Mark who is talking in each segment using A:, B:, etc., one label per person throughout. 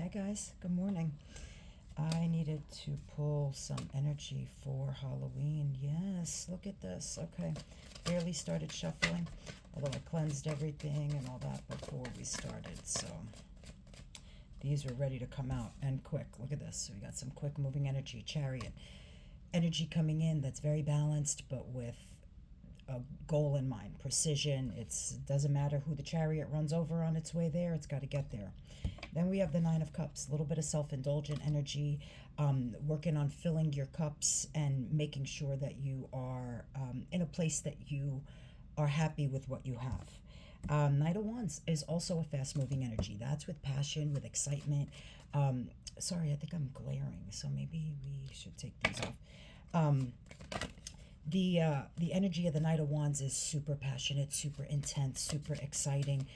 A: Hi guys, good morning. I needed to pull some energy for Halloween. Yes, look at this. Okay, barely started shuffling, although I cleansed everything and all that before we started. So these were ready to come out and quick. Look at this. So we got some quick moving energy, chariot. Energy coming in that's very balanced, but with a goal in mind, precision. It doesn't matter who the chariot runs over on its way there, it's got to get there. Then we have the Nine of Cups, a little bit of self-indulgent energy, working on filling your cups and making sure that you are in a place that you are happy with what you have. Knight of Wands is also a fast-moving energy. That's with passion, with excitement. Sorry, I think I'm glaring, so maybe we should take these off. The energy of the Knight of Wands is super passionate, super intense, super exciting.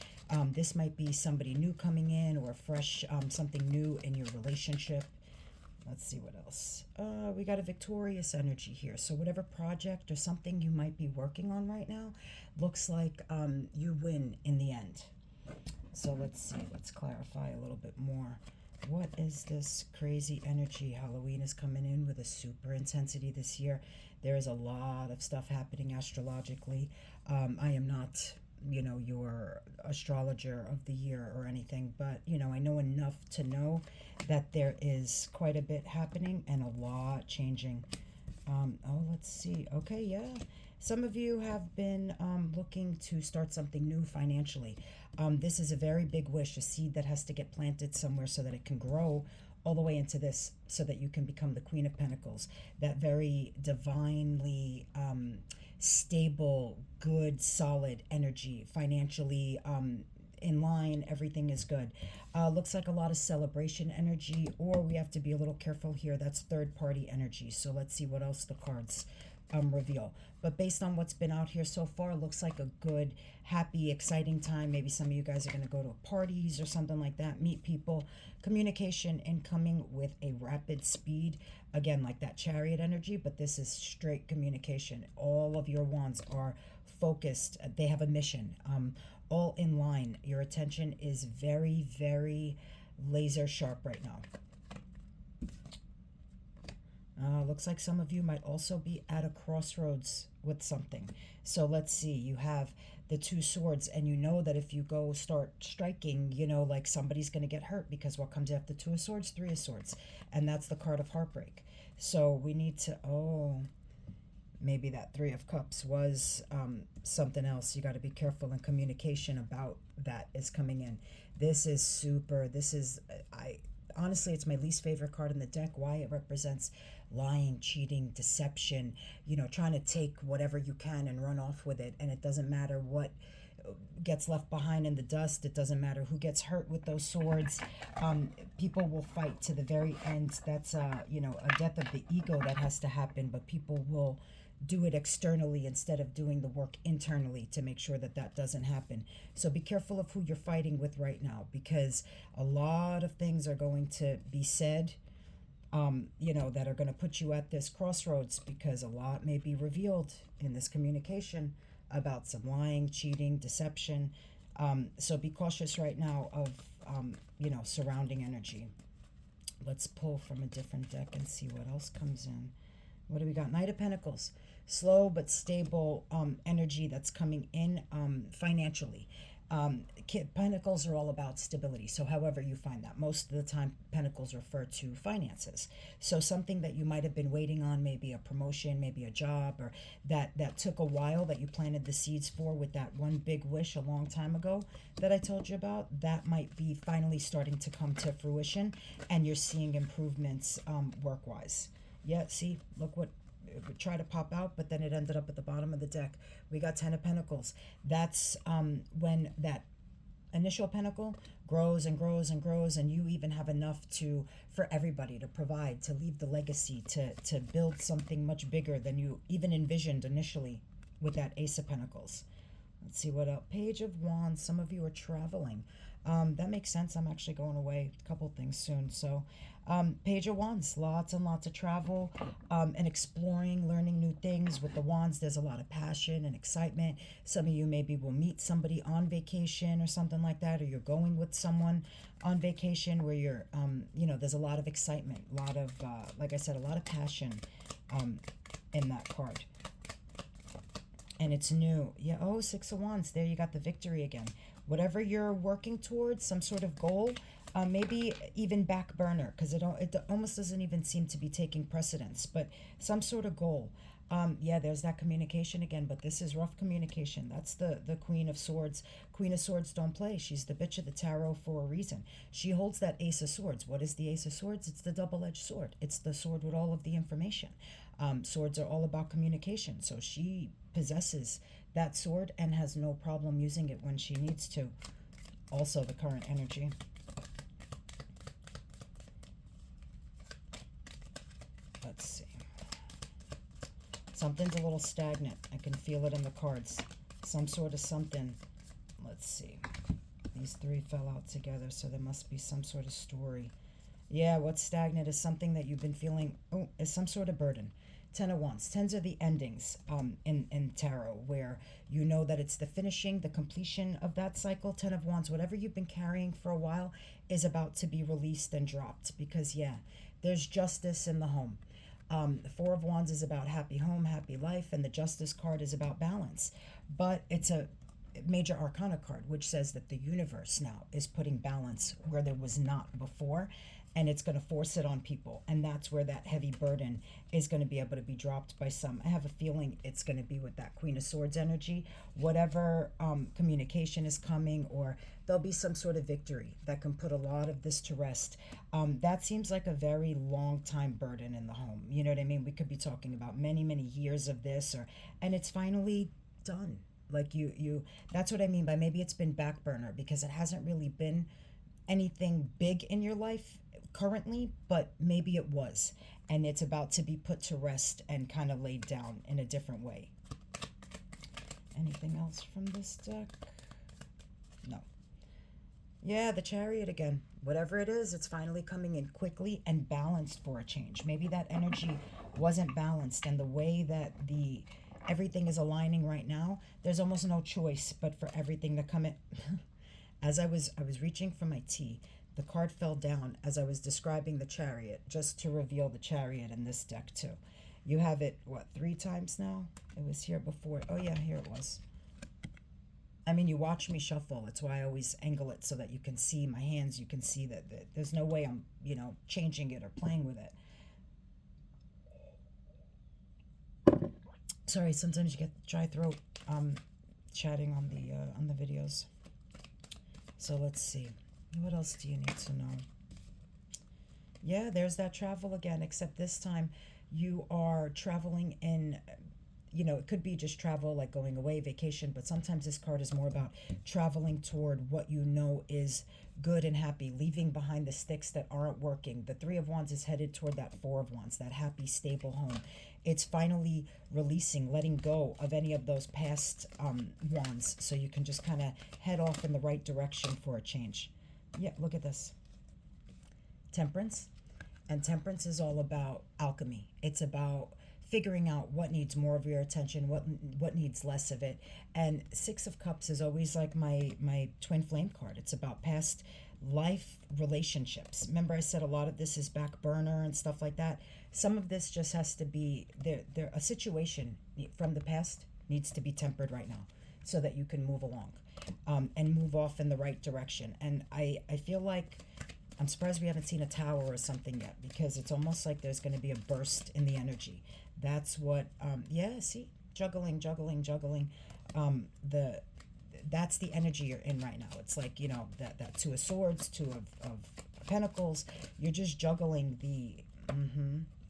A: This might be somebody new coming in or fresh, something new in your relationship. Let's see what else. We got a victorious energy here. So whatever project or something you might be working on right now, looks like you win in the end. So let's see. Let's clarify a little bit more. What is this crazy energy? Halloween is coming in with a super intensity this year. There is a lot of stuff happening astrologically. I am not, your astrologer of the year or anything, but, I know enough to know that there is quite a bit happening and a lot changing. Let's see. Okay, yeah. Some of you have been looking to start something new financially. This is a very big wish, a seed that has to get planted somewhere so that it can grow all the way into this, so that you can become the Queen of Pentacles. That very divinely stable, good, solid energy, financially in line, everything is good. Looks like a lot of celebration energy, or we have to be a little careful here. That's third party energy. So let's see what else the cards reveal. But based on what's been out here so far, looks like a good, happy, exciting time. Maybe some of you guys are going to go to parties or something like that, meet people. Communication incoming with a rapid speed. Again, like that chariot energy, but this is straight communication. All of your wands are focused. They have a mission. All in line. Your attention is very, very laser sharp right now. Looks like some of you might also be at a crossroads with something. So let's see. You have the Two Swords, and you know that if you go start striking, like somebody's going to get hurt, because what comes after Two of Swords? Three of Swords. And that's the card of heartbreak. So we need to, maybe that Three of Cups was something else. You got to be careful, and communication about that is coming in. This is super. Honestly, it's my least favorite card in the deck. Why? It represents lying, cheating, deception, trying to take whatever you can and run off with it. And it doesn't matter what gets left behind in the dust. It doesn't matter who gets hurt with those swords. People will fight to the very end. That's, a death of the ego that has to happen, but people will do it externally instead of doing the work internally to make sure that that doesn't happen. So be careful of who you're fighting with right now, because a lot of things are going to be said, that are going to put you at this crossroads, because a lot may be revealed in this communication about some lying, cheating, deception. So be cautious right now of, surrounding energy. Let's pull from a different deck and see what else comes in. What do we got? Knight of Pentacles. Slow but stable energy that's coming in financially. Pentacles are all about stability. So however you find that, most of the time Pentacles refer to finances. So something that you might have been waiting on, maybe a promotion, maybe a job, or that took a while, that you planted the seeds for with that one big wish a long time ago that I told you about, that might be finally starting to come to fruition, and you're seeing improvements work-wise. Yeah, see, look what it would try to pop out, but then it ended up at the bottom of the deck. We got Ten of Pentacles. That's when that initial pentacle grows and grows and grows, and you even have enough for everybody to provide, to leave the legacy, to build something much bigger than you even envisioned initially with that Ace of Pentacles. Let's see what else. Page of Wands. Some of you are traveling. That makes sense. I'm actually going away a couple things soon. So, Page of Wands, lots and lots of travel, and exploring, learning new things. With the Wands, there's a lot of passion and excitement. Some of you maybe will meet somebody on vacation or something like that, or you're going with someone on vacation where you're, there's a lot of excitement, a lot of, like I said, a lot of passion um, in that card. And it's new. Yeah, oh, Six of Wands. There you got the victory again. Whatever you're working towards, some sort of goal, maybe even back burner, because it almost doesn't even seem to be taking precedence, but some sort of goal. Yeah, there's that communication again, but this is rough communication. That's the Queen of Swords. Queen of Swords don't play. She's the bitch of the tarot for a reason. She holds that Ace of Swords. What is the Ace of Swords? It's the double-edged sword. It's the sword with all of the information. Swords are all about communication, so she possesses that sword and has no problem using it when she needs to. Also, the current energy. Let's see. Something's a little stagnant. I can feel it in the cards. Some sort of something. Let's see. These three fell out together, so there must be some sort of story. Yeah, what's stagnant is something that you've been feeling, is some sort of burden. Ten of Wands. Tens are the endings in tarot, where you know that it's the finishing, the completion of that cycle. Ten of Wands, whatever you've been carrying for a while is about to be released and dropped, because, yeah, there's justice in the home. The Four of Wands is about happy home, happy life, and the Justice card is about balance. But it's a major arcana card, which says that the universe now is putting balance where there was not before, and it's going to force it on people. And that's where that heavy burden is going to be able to be dropped by some. I have a feeling it's going to be with that Queen of Swords energy. Whatever communication is coming, or there'll be some sort of victory that can put a lot of this to rest. That seems like a very long time burden in the home. You know what I mean? We could be talking about many, many years of this, and it's finally done. Like that's what I mean by maybe it's been back burner, because it hasn't really been anything big in your life currently, but maybe it was, and it's about to be put to rest and kind of laid down in a different way. Anything else from this deck? No. Yeah, the Chariot again. Whatever it is, it's finally coming in quickly and balanced for a change. Maybe that energy wasn't balanced, and the way that everything is aligning right now, there's almost no choice but for everything to come in. As I was reaching for my tea, the card fell down as I was describing the Chariot, just to reveal the Chariot in this deck too. You have it, what, 3 times now? It was here before. Oh yeah, here it was. I mean, you watch me shuffle. It's why I always angle it so that you can see my hands. You can see that there's no way I'm, changing it or playing with it. Sorry, sometimes you get dry throat chatting on the videos. So let's see. What else do you need to know? Yeah, there's that travel again, except this time you are traveling in, it could be just travel, like going away, vacation, but sometimes this card is more about traveling toward what you know is good and happy, leaving behind the sticks that aren't working. The Three of Wands is headed toward that Four of Wands, that happy, stable home. It's finally releasing, letting go of any of those past wands, so you can just kind of head off in the right direction for a change. Yeah, look at this. Temperance. And temperance is all about alchemy. It's about figuring out what needs more of your attention, what needs less of it. And Six of Cups is always like my twin flame card. It's about past life relationships. Remember I said a lot of this is back burner and stuff like that. Some of this just has to be there. A situation from the past needs to be tempered right now so that you can move along and move off in the right direction. And I feel like I'm surprised we haven't seen a tower or something yet, because it's almost like there's going to be a burst in the energy. That's what, see, juggling. That's the energy you're in right now. It's like, that Two of Swords, Two of Pentacles. You're just juggling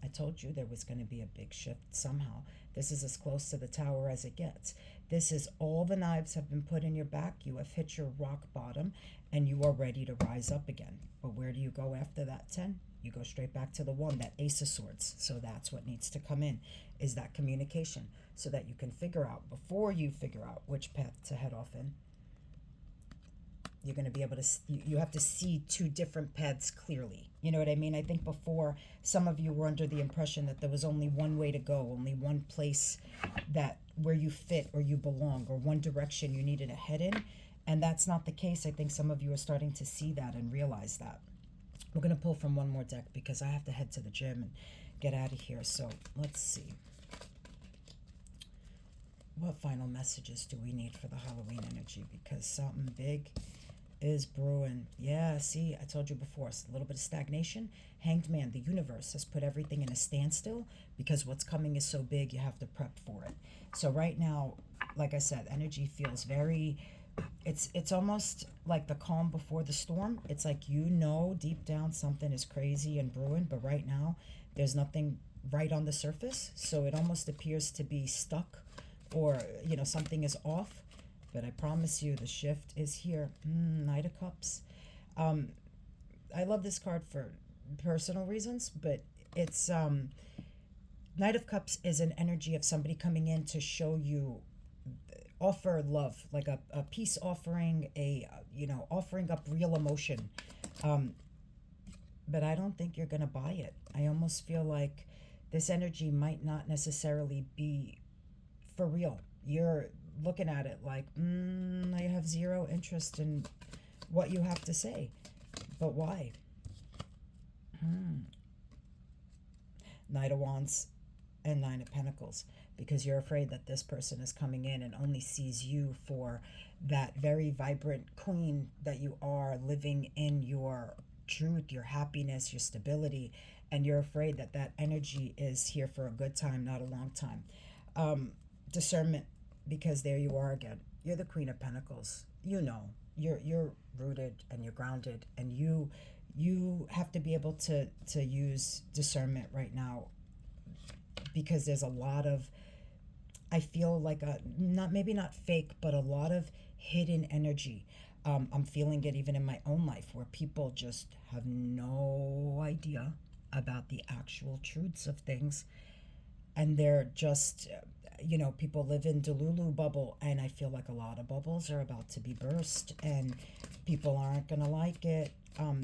A: I told you there was going to be a big shift somehow. This is as close to the Tower as it gets. This is all the knives have been put in your back. You have hit your rock bottom, and you are ready to rise up again. But where do you go after that 10? You go straight back to the 1, that Ace of Swords. So that's what needs to come in, is that communication, so that you can figure out, before you figure out which path to head off in. You're going to be able to, you have to see two different paths clearly. You know what I mean? I think before, some of you were under the impression that there was only one way to go, only one place that where you fit or you belong, or one direction you needed to head in. And that's not the case. I think some of you are starting to see that and realize that. We're going to pull from one more deck because I have to head to the gym and get out of here. So let's see. What final messages do we need for the Halloween energy? Because something big is brewing. Yeah, see, I told you before, it's a little bit of stagnation. Hanged Man, the universe has put everything in a standstill because what's coming is so big, you have to prep for it. So right now, like I said, energy feels very, it's almost like the calm before the storm. It's like, you know, deep down something is crazy and brewing, but right now there's nothing right on the surface. So it almost appears to be stuck, or, you know, something is off. But I promise you, the shift is here. Knight of Cups. I love this card for personal reasons, but it's Knight of Cups is an energy of somebody coming in to show you, offer love, like a peace offering, offering up real emotion. But I don't think you're going to buy it. I almost feel like this energy might not necessarily be for real. You're looking at it like, I have zero interest in what you have to say. But why? Knight of Wands and Nine of Pentacles. Because you're afraid that this person is coming in and only sees you for that very vibrant queen that you are, living in your truth, your happiness, your stability. And you're afraid that that energy is here for a good time, not a long time. Discernment, because there you are again. You're the Queen of Pentacles. You know, you're rooted and you're grounded, and you have to be able to use discernment right now, because there's a lot of, I feel like not fake, but a lot of hidden energy. I'm feeling it even in my own life, where people just have no idea about the actual truths of things, and they're just, people live in Delulu bubble, and I feel like a lot of bubbles are about to be burst, and people aren't gonna like it.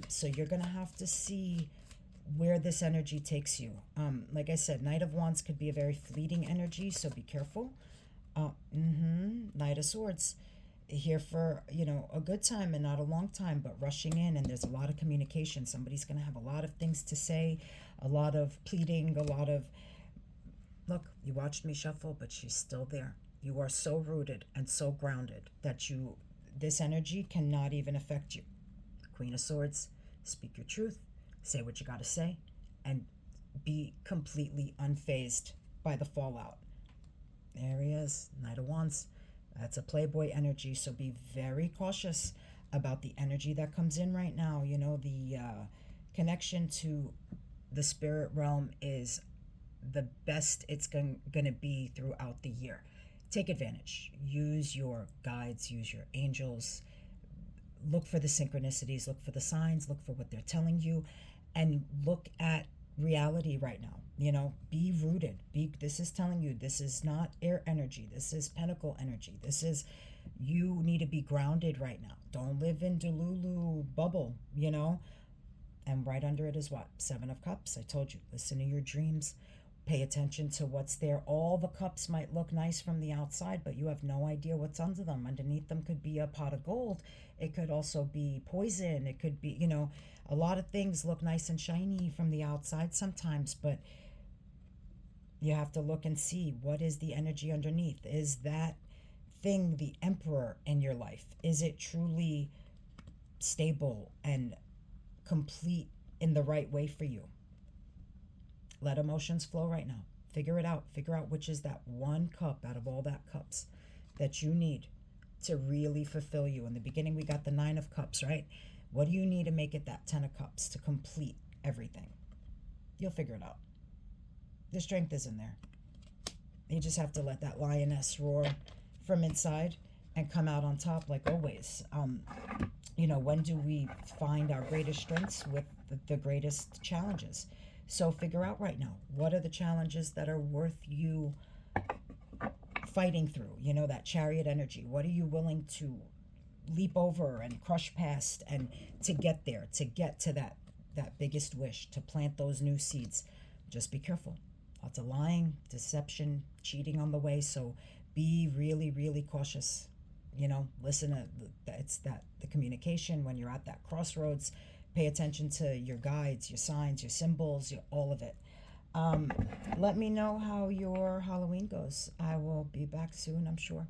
A: So you're gonna have to see where this energy takes you. Like I said, Knight of Wands could be a very fleeting energy, so be careful. Knight of Swords, here for, a good time and not a long time, but rushing in, and there's a lot of communication. Somebody's going to have a lot of things to say, a lot of pleading, a lot of, look, you watched me shuffle, but she's still there. You are so rooted and so grounded that this energy cannot even affect you. Queen of Swords, speak your truth, say what you got to say, and be completely unfazed by the fallout. There he is, Knight of Wands. That's a playboy energy, so be very cautious about the energy that comes in right now. The connection to the spirit realm is the best it's going to be throughout the year. Take advantage. Use your guides, use your angels. Look for the synchronicities, look for the signs, look for what they're telling you, and look at reality right now. Be rooted. This is telling you, this is not air energy. This is pentacle energy. You need to be grounded right now. Don't live in Delulu bubble, And right under it is what? Seven of Cups. I told you, listen to your dreams. Pay attention to what's there. All the cups might look nice from the outside, but you have no idea what's under them. Underneath them could be a pot of gold. It could also be poison. It could be, a lot of things look nice and shiny from the outside sometimes, but you have to look and see, what is the energy underneath? Is that thing the emperor in your life? Is it truly stable and complete in the right way for you? Let emotions flow right now. Figure it out. Figure out which is that one cup out of all that cups that you need to really fulfill you. In the beginning, we got the Nine of Cups, right? What do you need to make it that Ten of Cups to complete everything? You'll figure it out. The strength is in there. You just have to let that lioness roar from inside and come out on top, like always. When do we find our greatest strengths? With the greatest challenges. So figure out right now, what are the challenges that are worth you fighting through? That Chariot energy. What are you willing to leap over and crush past, and to get there, to get to that biggest wish, to plant those new seeds. Just be careful. Lots of lying, deception, cheating on the way. So be really, really cautious. Listen to it's that the communication when you're at that crossroads. Pay attention to your guides, your signs, your symbols, all of it. Let me know how your Halloween goes. I will be back soon, I'm sure.